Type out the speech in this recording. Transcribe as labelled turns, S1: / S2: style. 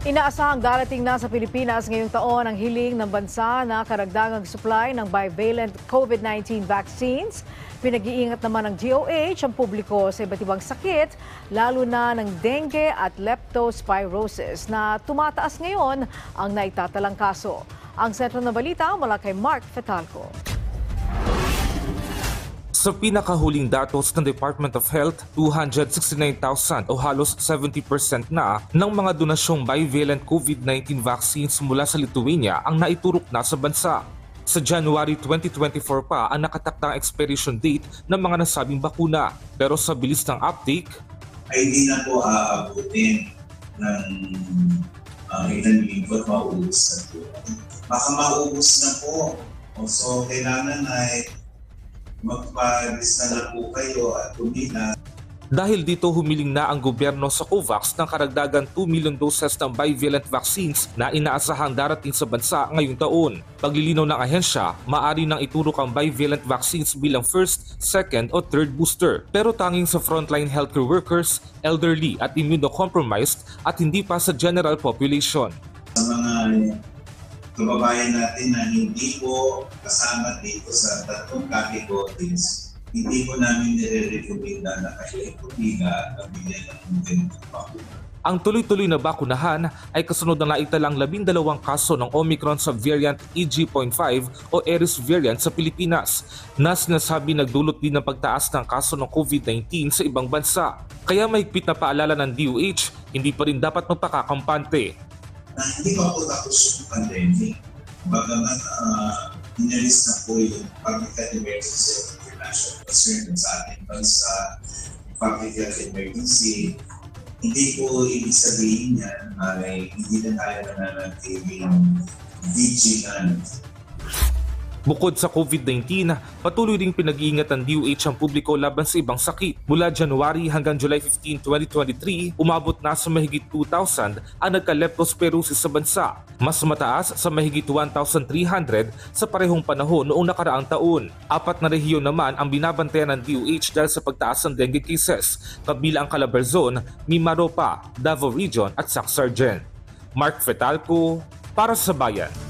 S1: Inaasahang darating na sa Pilipinas ngayong taon ang hiling ng bansa na karagdagang supply ng bivalent COVID-19 vaccines. Pinag-iingat naman ng DOH ang publiko sa iba't ibang sakit, lalo na ng dengue at leptospirosis na tumataas ngayon ang naitatalang kaso. Ang sentro ng balita mula kay Mark Fetalco.
S2: Sa pinakahuling datos ng Department of Health, 269,000 o halos 70% na ng mga donasyong bivalent COVID-19 vaccines mula sa Lithuania ang naiturok na sa bansa. Sa January 2024 pa ang nakatakdang expiration date ng mga nasabing bakuna. Pero sa bilis ng uptake,
S3: ay hindi na po aabutin ng ilang linggo at maubos na po. Baka maubos na po. So kailangan ay magpa-lista na po kayo at pumila.
S2: Dahil dito humiling na ang gobyerno sa COVAX ng karagdagan 2 million doses ng bivalent vaccines na inaasahang darating sa bansa ngayong taon. Paglilinaw ng ahensya, maaari nang iturok ang bivalent vaccines bilang first, second o third booster. Pero tanging sa frontline healthcare workers, elderly at immunocompromised at hindi pa sa general population.
S3: Sa mga kababayan natin na hindi po kasama dito sa tatlong categories, hindi po namin nire-recommenda na kayo ipumila at pabili ng ganitong bakuna.
S2: Ang tuloy-tuloy na bakunahan ay kasunod na naitalang 12 kaso ng Omicron sa variant EG.5 o Eris variant sa Pilipinas na sinasabi nagdulot din ng pagtaas ng kaso ng COVID-19 sa ibang bansa. Kaya mahigpit na paalala ng DOH, hindi pa rin dapat magpakakampante.
S3: Na hindi pa po tapos yung pandemic. Bagaman inalis na po yung public health emergency of international concern sa ating bansa, public health emergency, hindi po ibig sabihin yan ay hindi na tayo nananatiling vigilant.
S2: Bukod sa COVID-19, patuloy ring pinag-iingat ng DOH ang publiko laban sa ibang sakit. Mula January hanggang July 15, 2023, umabot na sa mahigit 2,000 ang nagka-leptospirosis sa bansa. Mas mataas sa mahigit 1,300 sa parehong panahon noong nakaraang taon. 4 na rehiyon naman ang binabantayan ng DOH dahil sa pagtaas ng dengue cases, kabilang ang Calabarzon, Mimaropa, Davao Region at Sac-Sargent. Mark Fetalco, para sa Bayan.